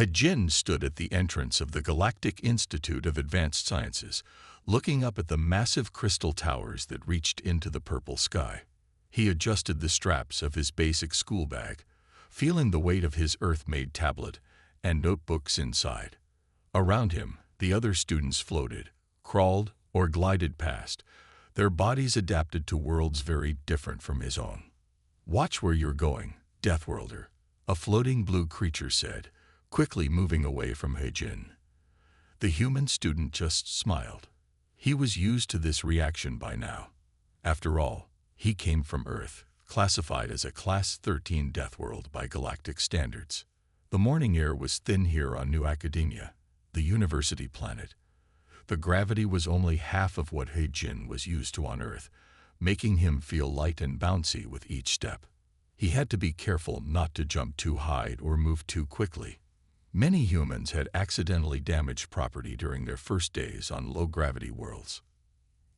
He-Jin stood at the entrance of the Galactic Institute of Advanced Sciences, looking up at the massive crystal towers that reached into the purple sky. He adjusted the straps of his basic school bag, feeling the weight of his Earth-made tablet and notebooks inside. Around him, the other students floated, crawled, or glided past, their bodies adapted to worlds very different from his own. "Watch where you're going, Deathworlder," a floating blue creature said, quickly moving away from He-Jin. The human student just smiled. He was used to this reaction by now. After all, he came from Earth, classified as a Class 13 Deathworld by galactic standards. The morning air was thin here on New Academia, the university planet. The gravity was only half of what He-Jin was used to on Earth, making him feel light and bouncy with each step. He had to be careful not to jump too high or move too quickly. Many humans had accidentally damaged property during their first days on low-gravity worlds.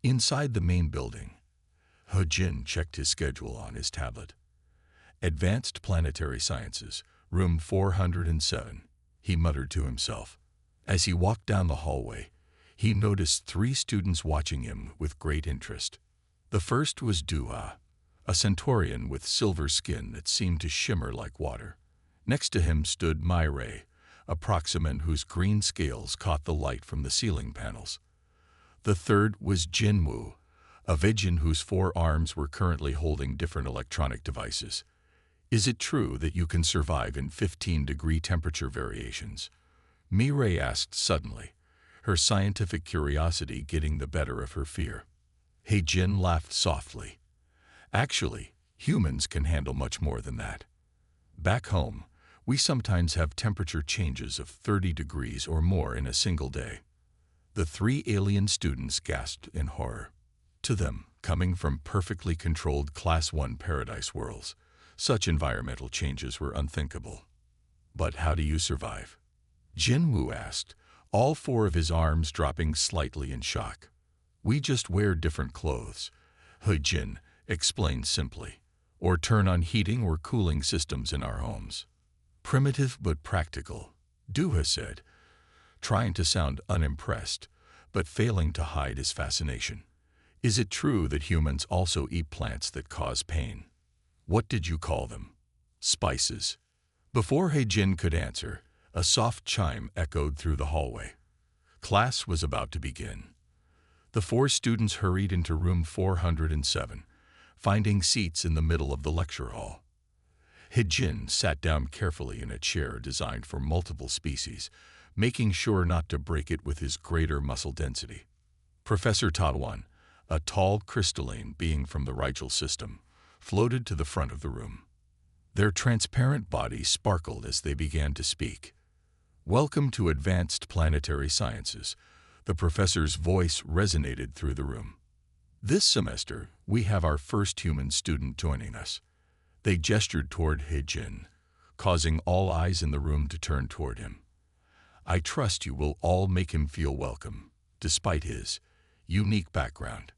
Inside the main building, He-Jin checked his schedule on his tablet. Advanced Planetary Sciences, room 407, he muttered to himself. As he walked down the hallway, he noticed 3 students watching him with great interest. The first was Duha, a centaurian with silver skin that seemed to shimmer like water. Next to him stood Myray, a proximant whose green scales caught the light from the ceiling panels. The third was Jinwoo, a Vijin whose 4 arms were currently holding different electronic devices. "Is it true that you can survive in 15-degree temperature variations?" Myray asked suddenly, her scientific curiosity getting the better of her fear. He-Jin laughed softly. "Actually, humans can handle much more than that. Back home, we sometimes have temperature changes of 30 degrees or more in a single day." The 3 alien students gasped in horror. To them, coming from perfectly controlled Class 1 paradise worlds, such environmental changes were unthinkable. "But how do you survive?" Jinwoo asked, all 4 of his arms dropping slightly in shock. "We just wear different clothes," He-Jin explained simply, "or turn on heating or cooling systems in our homes." "Primitive but practical," Duha said, trying to sound unimpressed, but failing to hide his fascination. "Is it true that humans also eat plants that cause pain?" "What did you call them?" "Spices." Before He-Jin could answer, a soft chime echoed through the hallway. Class was about to begin. The 4 students hurried into room 407, finding seats in the middle of the lecture hall. He-Jin sat down carefully in a chair designed for multiple species, making sure not to break it with his greater muscle density. Professor Tawan, a tall crystalline being from the Rigel system, floated to the front of the room. Their transparent bodies sparkled as they began to speak. "Welcome to Advanced Planetary Sciences," the professor's voice resonated through the room. "This semester, we have our first human student joining us." They gestured toward He-Jin, causing all eyes in the room to turn toward him. "I trust you will all make him feel welcome, despite his unique background."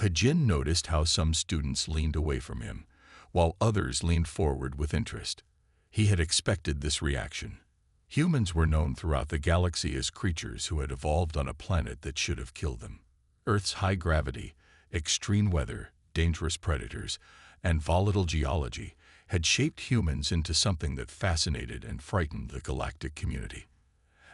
He-Jin noticed how some students leaned away from him, while others leaned forward with interest. He had expected this reaction. Humans were known throughout the galaxy as creatures who had evolved on a planet that should have killed them. Earth's high gravity, extreme weather, dangerous predators, and volatile geology had shaped humans into something that fascinated and frightened the galactic community.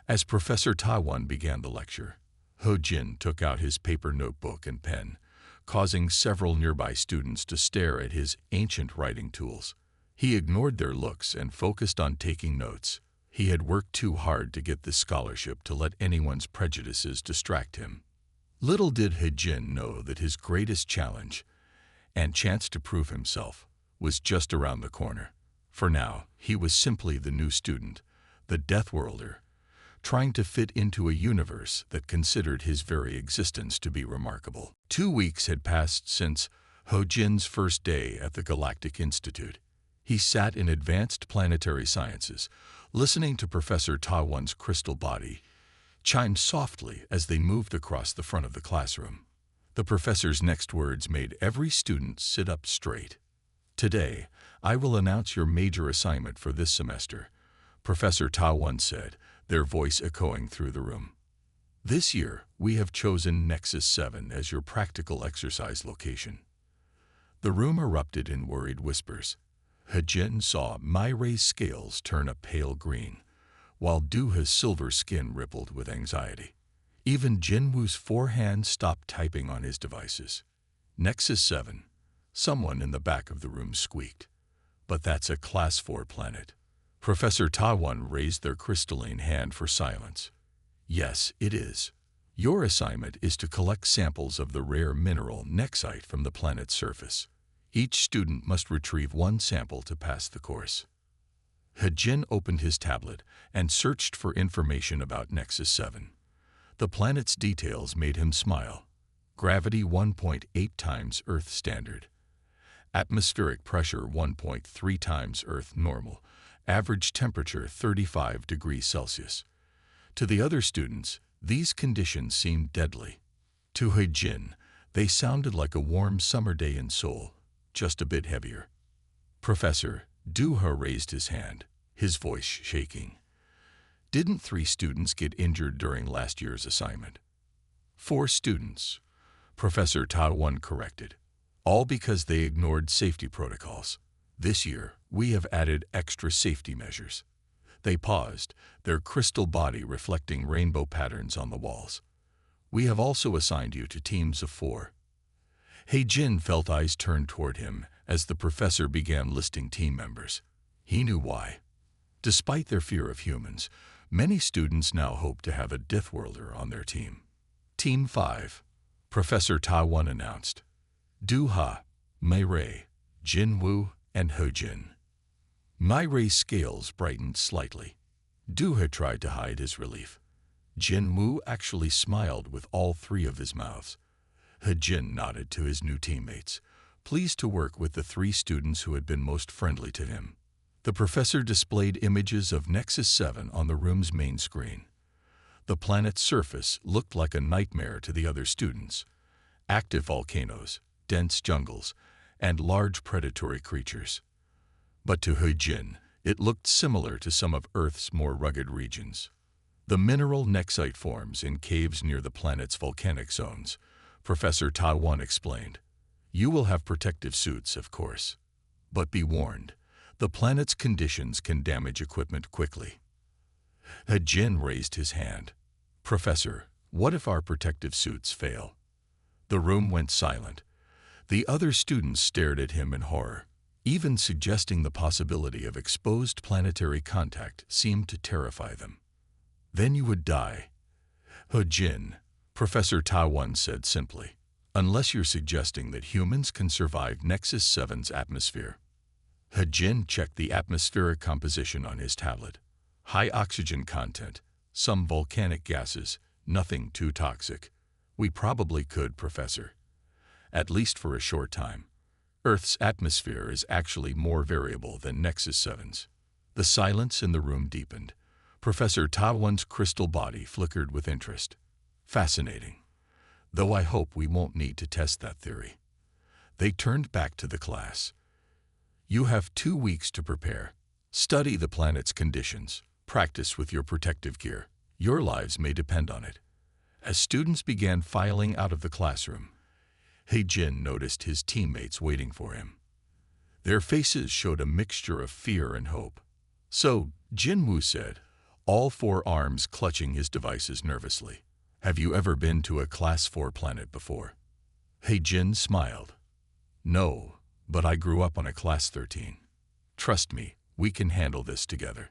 As Professor Tawan began the lecture, He-Jin took out his paper notebook and pen, causing several nearby students to stare at his ancient writing tools. He ignored their looks and focused on taking notes. He had worked too hard to get this scholarship to let anyone's prejudices distract him. Little did He-Jin know that his greatest challenge, and chance to prove himself, was just around the corner. For now, he was simply the new student, the Deathworlder, trying to fit into a universe that considered his very existence to be remarkable. 2 weeks had passed since He-Jin's first day at the Galactic Institute. He sat in Advanced Planetary Sciences, listening to Professor Tawan's crystal body chime softly as they moved across the front of the classroom. The professor's next words made every student sit up straight. "Today, I will announce your major assignment for this semester. Professor Tawan said, their voice echoing through the room. This year, we have chosen Nexus 7 as your practical exercise location. The room erupted in worried whispers. Hejin saw Maire's scales turn a pale green, while Duha's silver skin rippled with anxiety. Even Jinwoo's forehand stopped typing on his devices. Nexus 7. Someone in the back of the room squeaked. But that's a Class 4 planet. Professor Tawan raised their crystalline hand for silence. Yes, it is. Your assignment is to collect samples of the rare mineral nexite from the planet's surface. Each student must retrieve one sample to pass the course. Hejin opened his tablet and searched for information about Nexus 7. The planet's details made him smile. Gravity 1.8 times Earth standard. Atmospheric pressure 1.3 times Earth normal. Average temperature 35 degrees Celsius. To the other students, these conditions seemed deadly. To Hejin, they sounded like a warm summer day in Seoul, just a bit heavier. Professor Duha raised his hand, his voice shaking. Didn't 3 students get injured during last year's assignment? 4 students, Professor Tawan corrected, all because they ignored safety protocols. This year, we have added extra safety measures. They paused, their crystal body reflecting rainbow patterns on the walls. We have also assigned you to teams of 4. Hejin felt eyes turn toward him as the professor began listing team members. He knew why. Despite their fear of humans, many students now hope to have a Deathworlder on their team. Team 5, Professor Tawan announced. Duha, Maire, Jinwoo, and Hejin. Maire's scales brightened slightly. Duha tried to hide his relief. Jinwoo actually smiled with all 3 of his mouths. Hejin nodded to his new teammates, pleased to work with the 3 students who had been most friendly to him. The professor displayed images of Nexus 7 on the room's main screen. The planet's surface looked like a nightmare to the other students. Active volcanoes, dense jungles, and large predatory creatures. But to Hejin, it looked similar to some of Earth's more rugged regions. The mineral nexite forms in caves near the planet's volcanic zones, Professor Tawan explained. You will have protective suits, of course. But be warned, the planet's conditions can damage equipment quickly. Hejin raised his hand. Professor, what if our protective suits fail? The room went silent. The other students stared at him in horror. Even suggesting the possibility of exposed planetary contact seemed to terrify them. Then you would die. Hejin, Professor Tawan said simply, unless you're suggesting that humans can survive Nexus 7's atmosphere. Hejin checked the atmospheric composition on his tablet. High oxygen content, some volcanic gases, nothing too toxic. We probably could, Professor. At least for a short time. Earth's atmosphere is actually more variable than Nexus 7's. The silence in the room deepened. Professor Tawan's crystal body flickered with interest. Fascinating. Though I hope we won't need to test that theory. They turned back to the class. You have 2 weeks to prepare. Study the planet's conditions. Practice with your protective gear. Your lives may depend on it. As students began filing out of the classroom, Hejin noticed his teammates waiting for him. Their faces showed a mixture of fear and hope. So, Jinwoo said, all 4 arms clutching his devices nervously. Have you ever been to a Class 4 planet before? Hejin smiled. No, but I grew up on a Class 13. Trust me, we can handle this together.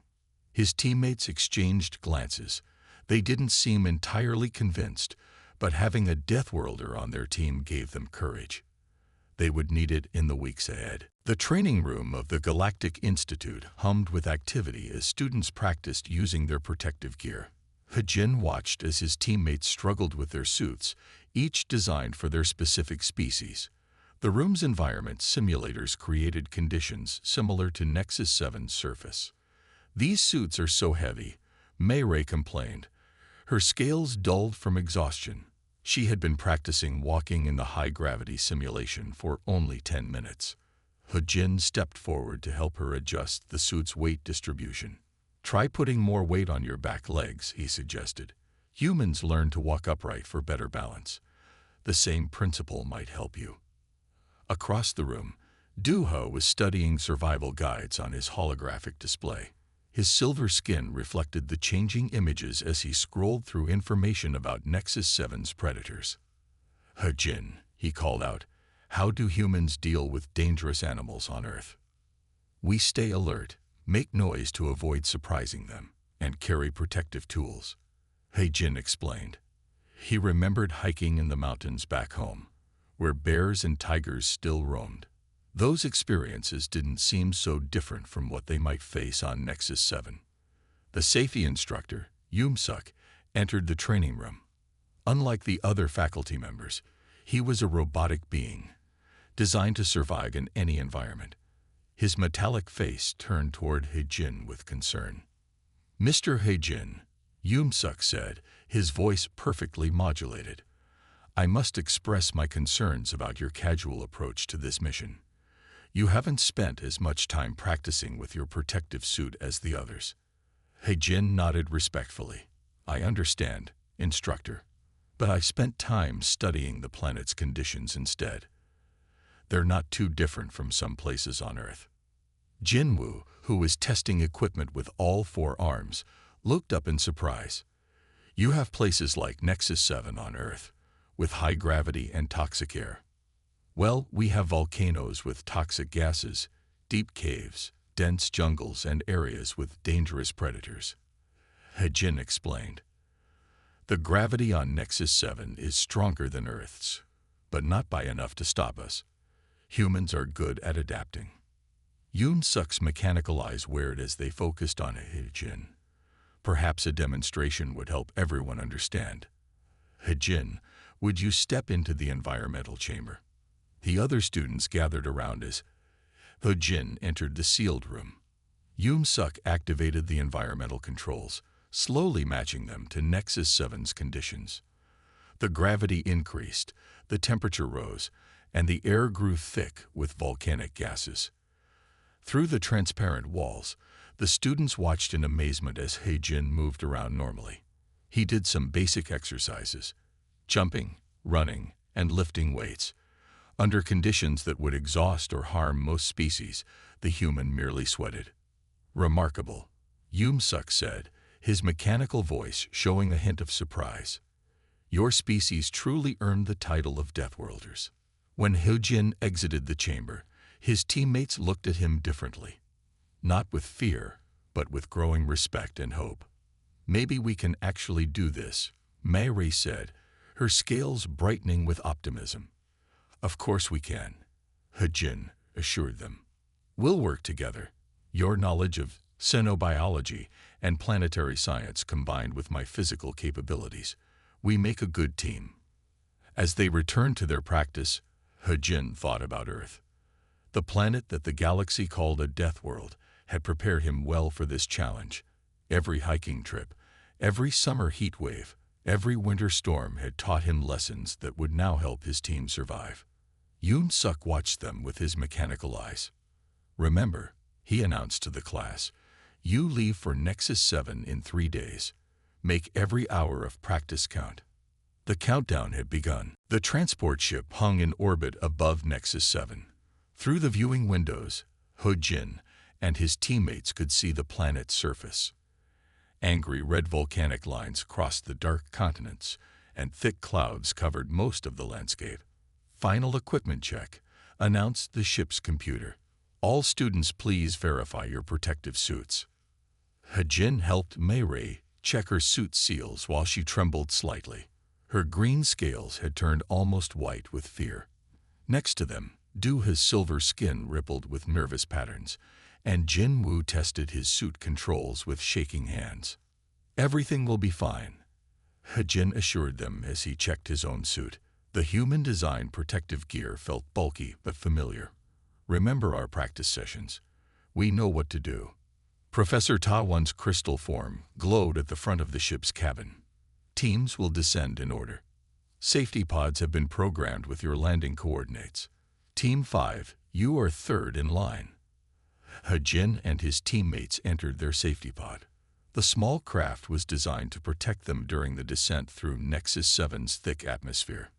His teammates exchanged glances. They didn't seem entirely convinced, but having a Deathworlder on their team gave them courage. They would need it in the weeks ahead. The training room of the Galactic Institute hummed with activity as students practiced using their protective gear. Hejin watched as his teammates struggled with their suits, each designed for their specific species. The room's environment simulators created conditions similar to Nexus 7's surface. These suits are so heavy, Maire complained. Her scales dulled from exhaustion. She had been practicing walking in the high-gravity simulation for only 10 minutes. Hejin stepped forward to help her adjust the suit's weight distribution. Try putting more weight on your back legs, he suggested. Humans learn to walk upright for better balance. The same principle might help you. Across the room, Duho was studying survival guides on his holographic display. His silver skin reflected the changing images as he scrolled through information about Nexus 7's predators. He-Jin, he called out, how do humans deal with dangerous animals on Earth? We stay alert, make noise to avoid surprising them, and carry protective tools. He-Jin explained. He remembered hiking in the mountains back home, where bears and tigers still roamed. Those experiences didn't seem so different from what they might face on Nexus 7. The safety instructor, Yoom-suk, entered the training room. Unlike the other faculty members, he was a robotic being, designed to survive in any environment. His metallic face turned toward He-Jin with concern. Mr. He-Jin, Yoom-suk said, his voice perfectly modulated. I must express my concerns about your casual approach to this mission. You haven't spent as much time practicing with your protective suit as the others. He-Jin nodded respectfully. I understand, instructor, but I spent time studying the planet's conditions instead. They're not too different from some places on Earth. Jinwoo, who was testing equipment with all 4 arms, looked up in surprise. You have places like Nexus 7 on Earth, with high gravity and toxic air. Well, we have volcanoes with toxic gases, deep caves, dense jungles, and areas with dangerous predators. He-Jin explained. The gravity on Nexus 7 is stronger than Earth's, but not by enough to stop us. Humans are good at adapting. Yoon-suk's mechanical eyes wavered as they focused on He-Jin. Perhaps a demonstration would help everyone understand. He-Jin, would you step into the environmental chamber? The other students gathered around as He-Jin entered the sealed room. Yoom-suk activated the environmental controls, slowly matching them to Nexus 7's conditions. The gravity increased, the temperature rose, and the air grew thick with volcanic gases. Through the transparent walls, the students watched in amazement as He-Jin moved around normally. He did some basic exercises, jumping, running, and lifting weights. Under conditions that would exhaust or harm most species, the human merely sweated. Remarkable, Yoom-suk said, his mechanical voice showing a hint of surprise. Your species truly earned the title of Deathworlders. When He-Jin exited the chamber, his teammates looked at him differently. Not with fear, but with growing respect and hope. Maybe we can actually do this, Mei said, her scales brightening with optimism. Of course we can, He-Jin assured them. We'll work together. Your knowledge of xenobiology and planetary science combined with my physical capabilities, we make a good team. As they returned to their practice, He-Jin thought about Earth. The planet that the galaxy called a death world had prepared him well for this challenge. Every hiking trip, every summer heat wave, every winter storm had taught him lessons that would now help his team survive. Yoon-suk watched them with his mechanical eyes. Remember, he announced to the class, you leave for Nexus 7 in 3 days. Make every hour of practice count. The countdown had begun. The transport ship hung in orbit above Nexus 7. Through the viewing windows, He-Jin and his teammates could see the planet's surface. Angry red volcanic lines crossed the dark continents, and thick clouds covered most of the landscape. Final equipment check, announced the ship's computer. All students please verify your protective suits. He-Jin helped Mei check her suit seals while she trembled slightly. Her green scales had turned almost white with fear. Next to them, Duha's silver skin rippled with nervous patterns, and Jinwoo tested his suit controls with shaking hands. Everything will be fine, He-Jin assured them as he checked his own suit. The human-designed protective gear felt bulky but familiar. Remember our practice sessions. We know what to do. Professor Tawan's crystal form glowed at the front of the ship's cabin. Teams will descend in order. Safety pods have been programmed with your landing coordinates. Team 5, you are third in line. He-Jin and his teammates entered their safety pod. The small craft was designed to protect them during the descent through Nexus 7's thick atmosphere.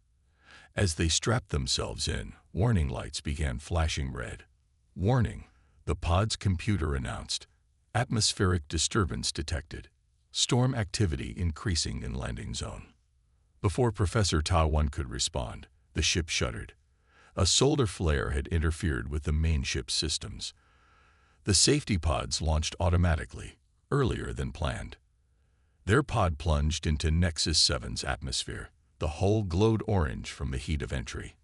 As they strapped themselves in, warning lights began flashing red. "Warning," the pod's computer announced. "Atmospheric disturbance detected. Storm activity increasing in landing zone." Before Professor Tawan could respond, the ship shuddered. A solar flare had interfered with the main ship's systems. The safety pods launched automatically, earlier than planned. Their pod plunged into Nexus 7's atmosphere. The hull glowed orange from the heat of entry.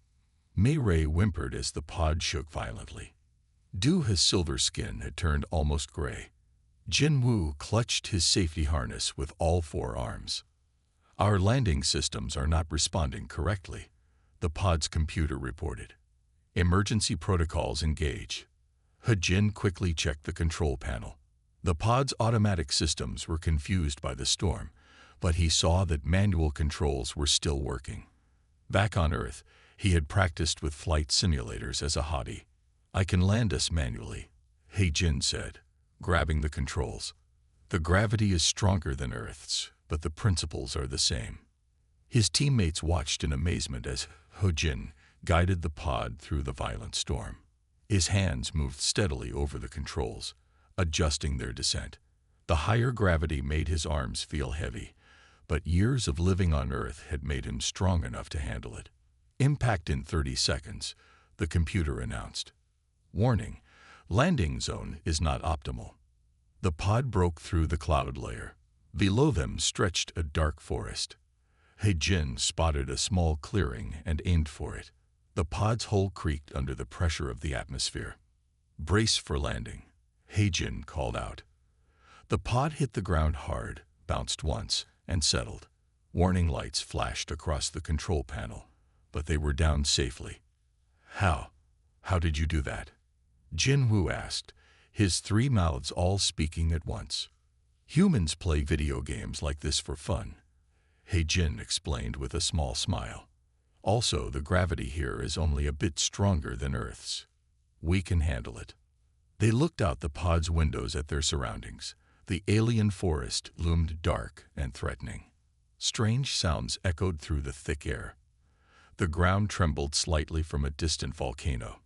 Mei Ray whimpered as the pod shook violently. Duha's silver skin had turned almost gray. Jin Wu clutched his safety harness with all four arms. "Our landing systems are not responding correctly," the pod's computer reported. "Emergency protocols engage." He-Jin quickly checked the control panel. The pod's automatic systems were confused by the storm, but he saw that manual controls were still working. Back on Earth, he had practiced with flight simulators as a hobby. "I can land us manually," He-Jin said, grabbing the controls. "The gravity is stronger than Earth's, but the principles are the same." His teammates watched in amazement as He-Jin guided the pod through the violent storm. His hands moved steadily over the controls, adjusting their descent. The higher gravity made his arms feel heavy, but years of living on Earth had made him strong enough to handle it. "Impact in 30 seconds, the computer announced. "Warning, landing zone is not optimal." The pod broke through the cloud layer. Below them stretched a dark forest. He-Jin spotted a small clearing and aimed for it. The pod's hull creaked under the pressure of the atmosphere. "Brace for landing," He-Jin called out. The pod hit the ground hard, bounced once, and settled. Warning lights flashed across the control panel, but they were down safely. How did you do that?" Jin Wu asked, his three mouths all speaking at once. "Humans play video games like this for fun," He-Jin explained with a small smile. "Also, the gravity here is only a bit stronger than Earth's. We can handle it." They looked out the pod's windows at their surroundings. The alien forest loomed dark and threatening. Strange sounds echoed through the thick air. The ground trembled slightly from a distant volcano.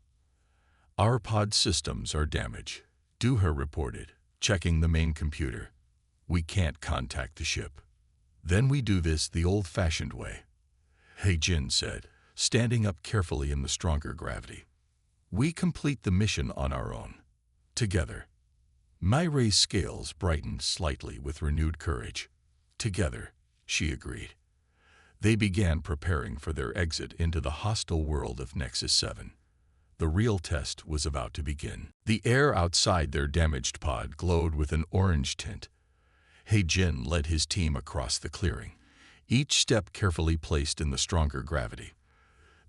"Our pod systems are damaged," Duha reported, checking the main computer. "We can't contact the ship." "Then we do this the old-fashioned way," He-Jin said, standing up carefully in the stronger gravity. "We complete the mission on our own, together." Mei Ray's scales brightened slightly with renewed courage. "Together," she agreed. They began preparing for their exit into the hostile world of Nexus 7. The real test was about to begin. The air outside their damaged pod glowed with an orange tint. He-Jin led his team across the clearing, each step carefully placed in the stronger gravity.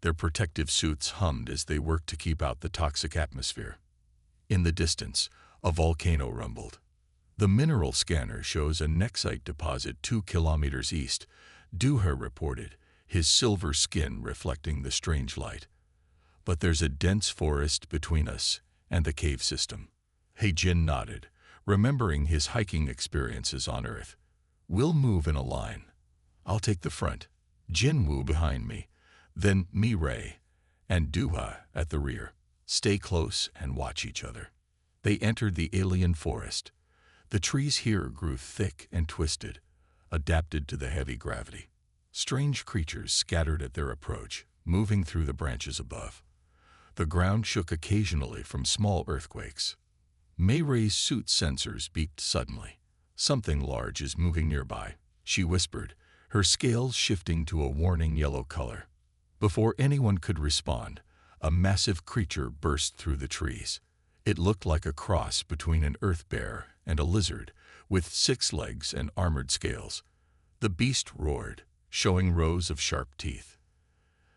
Their protective suits hummed as they worked to keep out the toxic atmosphere. In the distance, a volcano rumbled. "The mineral scanner shows a nexite deposit 2 kilometers east," Duha reported, his silver skin reflecting the strange light. "But there's a dense forest between us and the cave system." He-Jin nodded, remembering his hiking experiences on Earth. "We'll move in a line. I'll take the front, Jin Wu behind me, then Mei Ray, and Duha at the rear. Stay close and watch each other." They entered the alien forest. The trees here grew thick and twisted, adapted to the heavy gravity. Strange creatures scattered at their approach, moving through the branches above. The ground shook occasionally from small earthquakes. Mei Ray's suit sensors beeped suddenly. "Something large is moving nearby," she whispered, her scales shifting to a warning yellow color. Before anyone could respond, a massive creature burst through the trees. It looked like a cross between an earth bear and a lizard, with 6 legs and armored scales. The beast roared, showing rows of sharp teeth.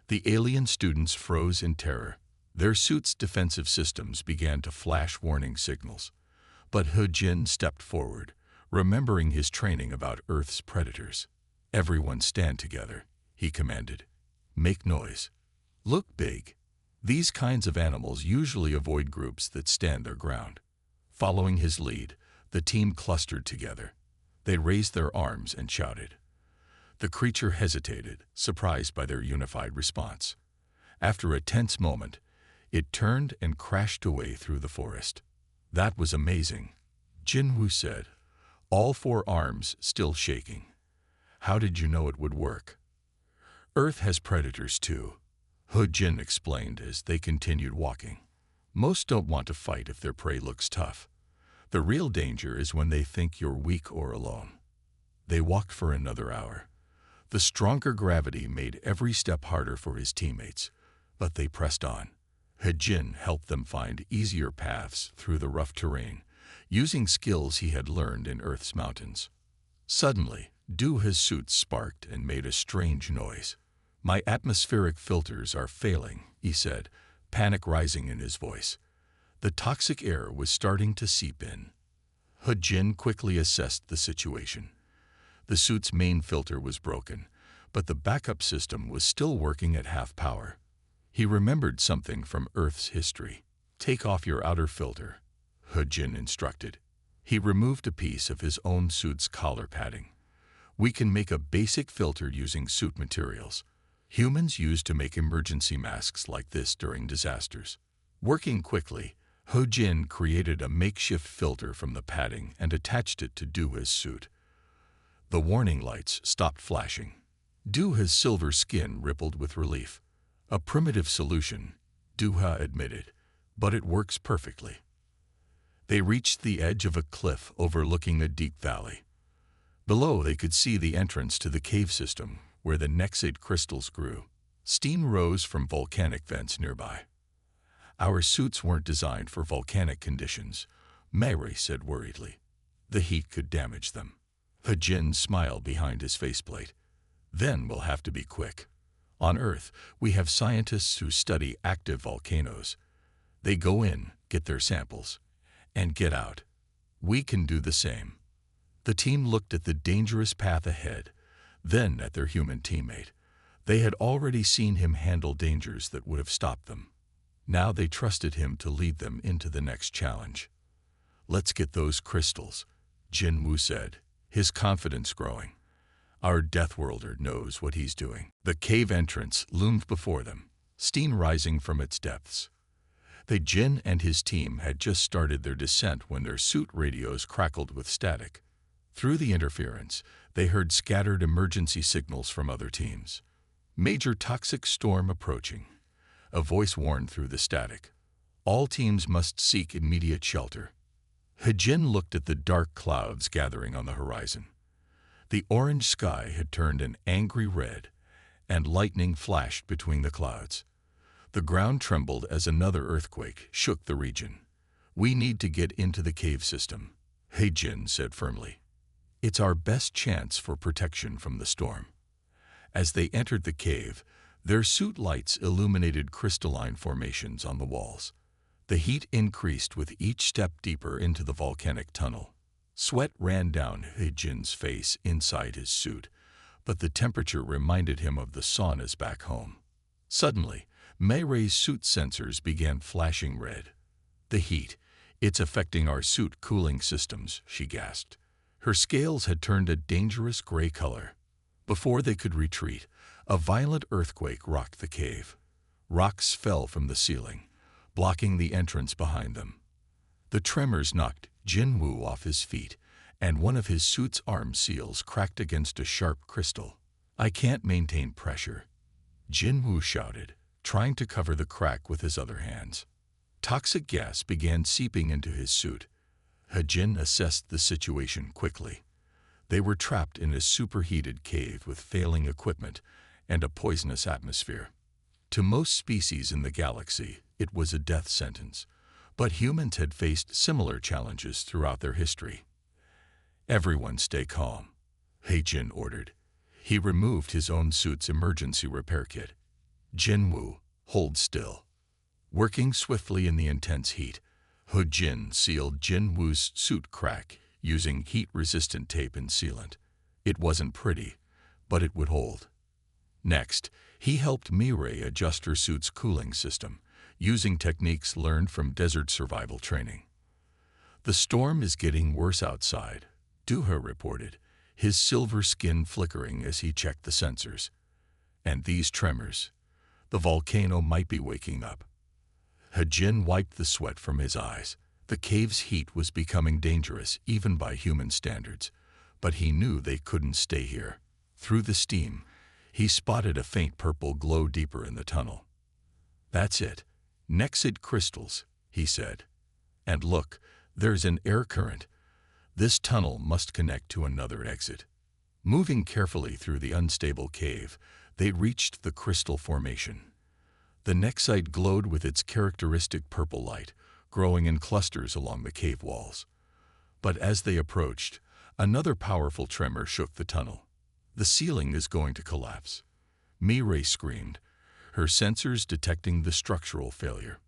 The alien students froze in terror. Their suits' defensive systems began to flash warning signals. But He-Jin stepped forward, remembering his training about Earth's predators. "Everyone stand together," he commanded. "Make noise. Look big." These kinds of animals usually avoid groups that stand their ground. Following his lead, the team clustered together. They raised their arms and shouted. The creature hesitated, surprised by their unified response. After a tense moment, it turned and crashed away through the forest. That was amazing, Jinwoo said, all four arms still shaking. How did you know it would work? Earth has predators too, He-Jin explained as they continued walking. Most don't want to fight if their prey looks tough. The real danger is when they think you're weak or alone. They walked for another hour. The stronger gravity made every step harder for his teammates, but they pressed on. He-Jin helped them find easier paths through the rough terrain, using skills he had learned in Earth's mountains. Suddenly, Do-Ha's suit sparked and made a strange noise. My atmospheric filters are failing, he said, panic rising in his voice. The toxic air was starting to seep in. He-Jin quickly assessed the situation. The suit's main filter was broken, but the backup system was still working at half power. He remembered something from Earth's history. Take off your outer filter, He-Jin instructed. He removed a piece of his own suit's collar padding. We can make a basic filter using suit materials. Humans used to make emergency masks like this during disasters. Working quickly, He-Jin created a makeshift filter from the padding and attached it to Do-Ha's suit. The warning lights stopped flashing. Do-Ha's silver skin rippled with relief. A primitive solution, Do-Ha admitted, but it works perfectly. They reached the edge of a cliff overlooking a deep valley. Below they could see the entrance to the cave system, where the Nexate crystals grew. Steam rose from volcanic vents nearby. Our suits weren't designed for volcanic conditions, Mayray said worriedly. The heat could damage them. He-Jin smiled behind his faceplate. Then we'll have to be quick. On Earth, we have scientists who study active volcanoes. They go in, get their samples, and get out. We can do the same. The team looked at the dangerous path ahead, then at their human teammate. They had already seen him handle dangers that would have stopped them. Now they trusted him to lead them into the next challenge. Let's get those crystals, Jinwoo said, his confidence growing. Our Deathworlder knows what he's doing. The cave entrance loomed before them, steam rising from its depths. Jin and his team had just started their descent when their suit radios crackled with static. Through the interference, they heard scattered emergency signals from other teams. Major toxic storm approaching. A voice warned through the static. All teams must seek immediate shelter. He-Jin looked at the dark clouds gathering on the horizon. The orange sky had turned an angry red, and lightning flashed between the clouds. The ground trembled as another earthquake shook the region. We need to get into the cave system, He-Jin said firmly. It's our best chance for protection from the storm. As they entered the cave, their suit lights illuminated crystalline formations on the walls. The heat increased with each step deeper into the volcanic tunnel. Sweat ran down He-Jin's face inside his suit, but the temperature reminded him of the saunas back home. Suddenly, Mayray's suit sensors began flashing red. The heat, it's affecting our suit cooling systems, she gasped. Her scales had turned a dangerous gray color. Before they could retreat, a violent earthquake rocked the cave. Rocks fell from the ceiling, blocking the entrance behind them. The tremors knocked Jinwoo off his feet, and one of his suit's arm seals cracked against a sharp crystal. I can't maintain pressure, Jinwoo shouted, trying to cover the crack with his other hands. Toxic gas began seeping into his suit. He-Jin assessed the situation quickly. They were trapped in a superheated cave with failing equipment and a poisonous atmosphere. To most species in the galaxy, it was a death sentence, but humans had faced similar challenges throughout their history. Everyone stay calm, He-Jin ordered. He removed his own suit's emergency repair kit. Jinwoo, hold still. Working swiftly in the intense heat, He-Jin sealed Jinwoo's suit crack using heat-resistant tape and sealant. It wasn't pretty, but it would hold. Next, he helped Mayray adjust her suit's cooling system, using techniques learned from desert survival training. The storm is getting worse outside, Duha reported, his silver skin flickering as he checked the sensors. And these tremors. The volcano might be waking up. Hajin wiped the sweat from his eyes. The cave's heat was becoming dangerous even by human standards, but he knew they couldn't stay here. Through the steam, he spotted a faint purple glow deeper in the tunnel. "That's it. Nexid crystals," he said. "And look, there's an air current. This tunnel must connect to another exit." Moving carefully through the unstable cave, they reached the crystal formation. The Nexite glowed with its characteristic purple light, growing in clusters along the cave walls. But as they approached, another powerful tremor shook the tunnel. "The ceiling is going to collapse," Mireille screamed, her sensors detecting the structural failure.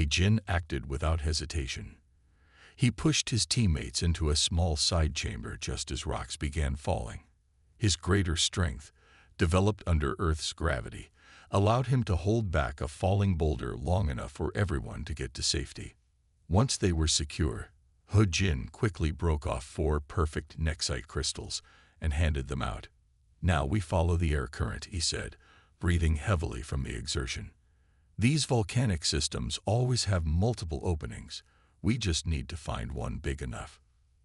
Jin acted without hesitation. He pushed his teammates into a small side chamber just as rocks began falling. His greater strength, developed under Earth's gravity, allowed him to hold back a falling boulder long enough for everyone to get to safety. Once they were secure, Jin quickly broke off 4 perfect Nexite crystals and handed them out. "Now we follow the air current," he said, breathing heavily from the exertion. "These volcanic systems always have multiple openings. We just need to find one big enough."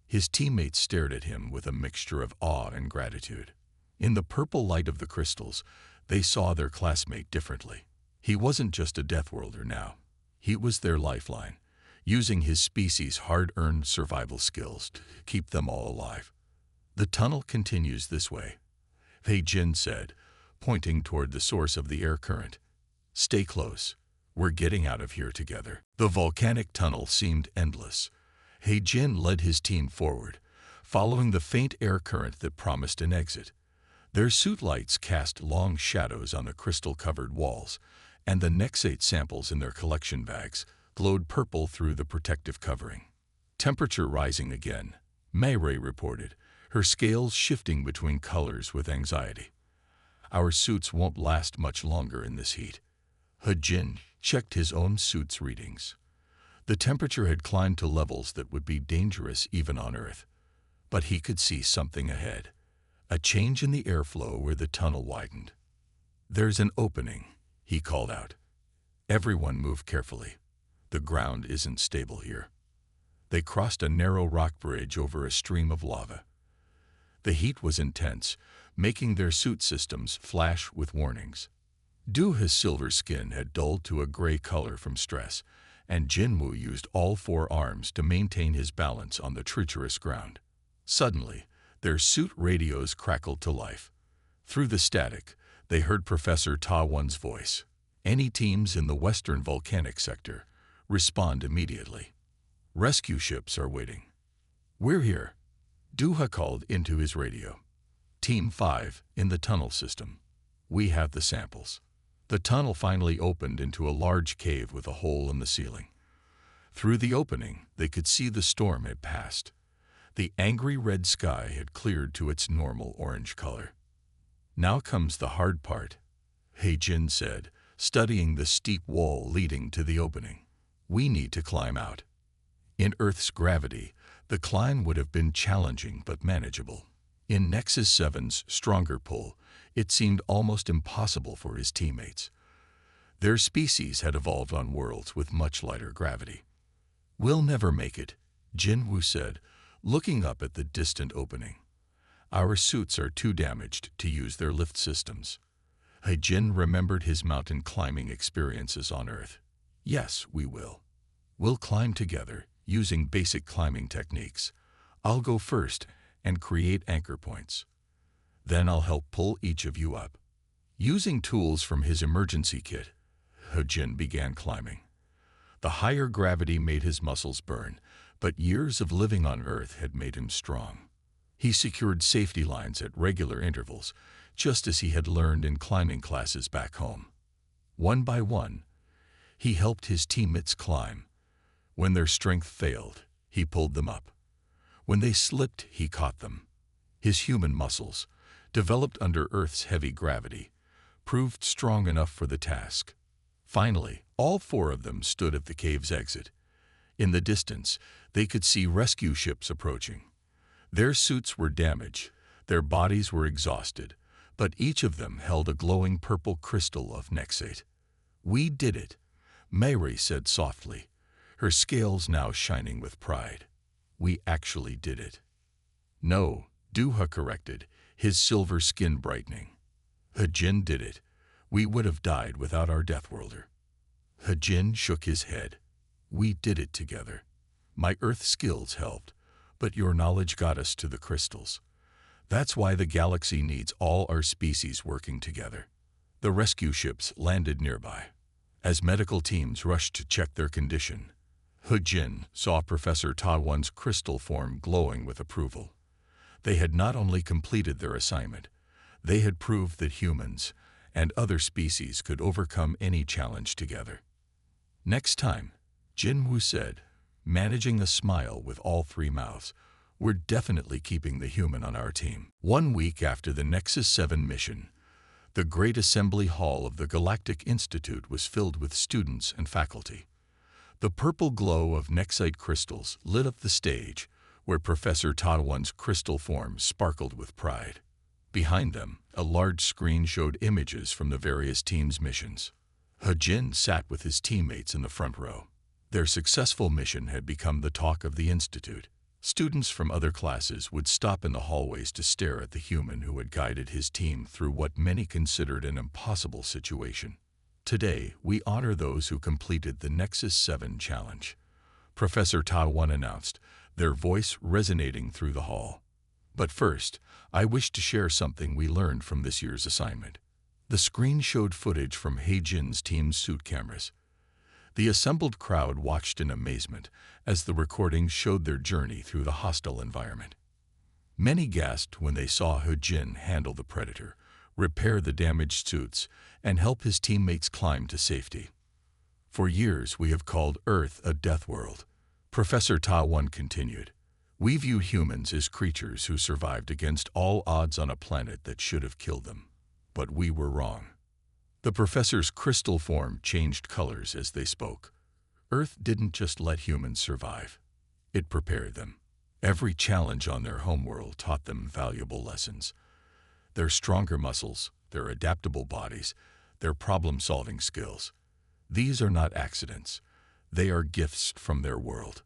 His teammates stared at him with a mixture of awe and gratitude. In the purple light of the crystals, they saw their classmate differently. He wasn't just a Deathworlder now. He was their lifeline, using his species' hard-earned survival skills to keep them all alive. "The tunnel continues this way," Jin said, pointing toward the source of the air current. "Stay close. We're getting out of here together." The volcanic tunnel seemed endless. Jin led his team forward, following the faint air current that promised an exit. Their suit lights cast long shadows on the crystal-covered walls, and the Nexate samples in their collection bags glowed purple through the protective covering. "Temperature rising again," Mireille reported, her scales shifting between colors with anxiety. "Our suits won't last much longer in this heat." Jin checked his own suit's readings. The temperature had climbed to levels that would be dangerous even on Earth. But he could see something ahead, a change in the airflow where the tunnel widened. "There's an opening," he called out. Everyone moved carefully. The ground isn't stable here. They crossed a narrow rock bridge over a stream of lava. The heat was intense, making their suit systems flash with warnings. Duha's silver skin had dulled to a gray color from stress, and Jinwoo used all 4 arms to maintain his balance on the treacherous ground. Suddenly, their suit radios crackled to life. Through the static, they heard Professor Ta Won's voice. "Any teams in the western volcanic sector, respond immediately. Rescue ships are waiting." "We're here," Duha called into his radio. "Team 5 in the tunnel system. We have the samples." The tunnel finally opened into a large cave with a hole in the ceiling. Through the opening, they could see the storm had passed. The angry red sky had cleared to its normal orange color. "Now comes the hard part," Jin said, studying the steep wall leading to the opening. "We need to climb out." In Earth's gravity, the climb would have been challenging but manageable. In Nexus 7's stronger pull, it seemed almost impossible for his teammates. Their species had evolved on worlds with much lighter gravity. "We'll never make it," Jinwoo said, looking up at the distant opening. "Our suits are too damaged to use their lift systems." Jin remembered his mountain climbing experiences on Earth. "Yes, we will. We'll climb together, using basic climbing techniques. I'll go first and create anchor points. Then I'll help pull each of you up." Using tools from his emergency kit, Jin began climbing. The higher gravity made his muscles burn, but years of living on Earth had made him strong. He secured safety lines at regular intervals, just as he had learned in climbing classes back home. One by one, he helped his teammates climb. When their strength failed, he pulled them up. When they slipped, he caught them. His human muscles, developed under Earth's heavy gravity, proved strong enough for the task. Finally, all 4 of them stood at the cave's exit. In the distance, they could see rescue ships approaching. Their suits were damaged, their bodies were exhausted, but each of them held a glowing purple crystal of Nexate. "We did it," Mayray said softly, her scales now shining with pride. "We actually did it." "No," Duha corrected, his silver skin brightening. "Hajin did it. We would have died without our Deathworlder." Hajin shook his head. "We did it together. My Earth skills helped, but your knowledge got us to the crystals. That's why the galaxy needs all our species working together." The rescue ships landed nearby. As medical teams rushed to check their condition, Hajin saw Professor Tawan's crystal form glowing with approval. They had not only completed their assignment, they had proved that humans and other species could overcome any challenge together. "Next time," Jinwoo said, managing a smile with all three mouths, "we're definitely keeping the human on our team." 1 week after the Nexus 7 mission, the Great Assembly Hall of the Galactic Institute was filled with students and faculty. The purple glow of Nexite crystals lit up the stage, where Professor Tawan's crystal form sparkled with pride. Behind them, a large screen showed images from the various teams' missions. Hajin sat with his teammates in the front row. Their successful mission had become the talk of the Institute. Students from other classes would stop in the hallways to stare at the human who had guided his team through what many considered an impossible situation. "Today, we honor those who completed the Nexus 7 challenge," Professor Tawan announced, their voice resonating through the hall. "But first, I wish to share something we learned from this year's assignment." The screen showed footage from Hajin's team's suit cameras. The assembled crowd watched in amazement as the recordings showed their journey through the hostile environment. Many gasped when they saw Hajin handle the Predator, repair the damaged suits, and help his teammates climb to safety. "For years we have called Earth a death world," Professor Tawan continued. "We view humans as creatures who survived against all odds on a planet that should have killed them. But we were wrong." The professor's crystal form changed colors as they spoke. Earth didn't just let humans survive. It prepared them. Every challenge on their homeworld taught them valuable lessons. Their stronger muscles, their adaptable bodies, their problem-solving skills. These are not accidents. They are gifts from their world.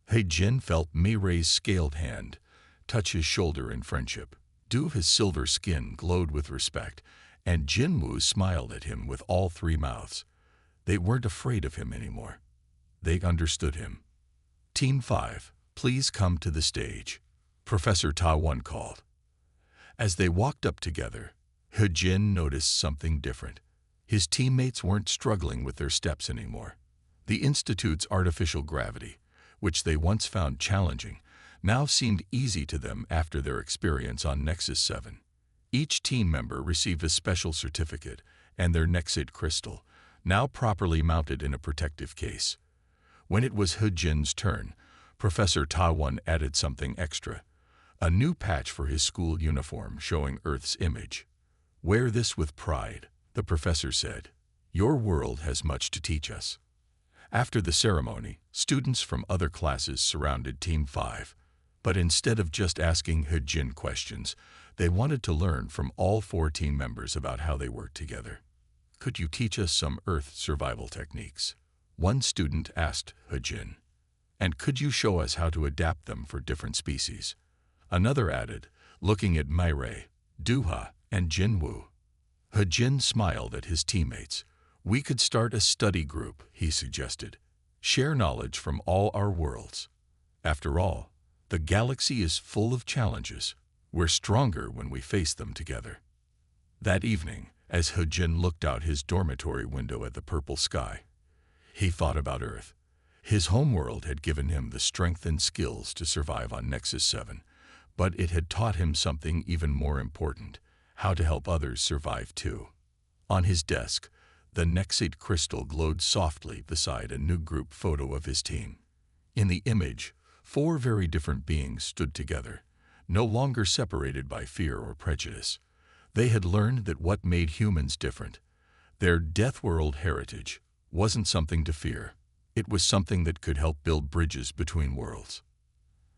Hajin felt Miray's scaled hand touch his shoulder in friendship. His silver skin glowed with respect, and Jinwoo smiled at him with all three mouths. They weren't afraid of him anymore. They understood him. "Team 5, please come to the stage," Professor Tawan called. As they walked up together, Hajin noticed something different. His teammates weren't struggling with their steps anymore. The Institute's artificial gravity, which they once found challenging, now seemed easy to them after their experience on Nexus 7. Each team member received a special certificate and their Nexate crystal, now properly mounted in a protective case. When it was Hajin's turn, Professor Tawan added something extra, a new patch for his school uniform showing Earth's image. "Wear this with pride," the professor said. "Your world has much to teach us." After the ceremony, students from other classes surrounded Team 5. But instead of just asking Hajin questions, they wanted to learn from all 4 team members about how they work together. "Could you teach us some Earth survival techniques?" one student asked Hajin. "And could you show us how to adapt them for different species?" Another added, looking at Mayray, Duha, and Jinwoo. Hajin smiled at his teammates. "We could start a study group," he suggested. "Share knowledge from all our worlds. After all, the galaxy is full of challenges. We're stronger when we face them together." That evening, as Hajin looked out his dormitory window at the purple sky, he thought about Earth. His homeworld had given him the strength and skills to survive on Nexus 7, but it had taught him something even more important, how to help others survive too. On his desk, the Nexate crystal glowed softly beside a new group photo of his team. In the image, 4 very different beings stood together, no longer separated by fear or prejudice. They had learned that what made humans different, their Deathworld heritage, wasn't something to fear. It was something that could help build bridges between worlds.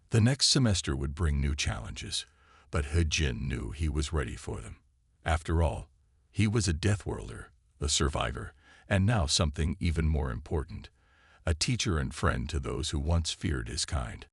The next semester would bring new challenges, but He-Jin knew he was ready for them. After all, he was a Deathworlder, a survivor, and now something even more important, a teacher and friend to those who once feared his kind.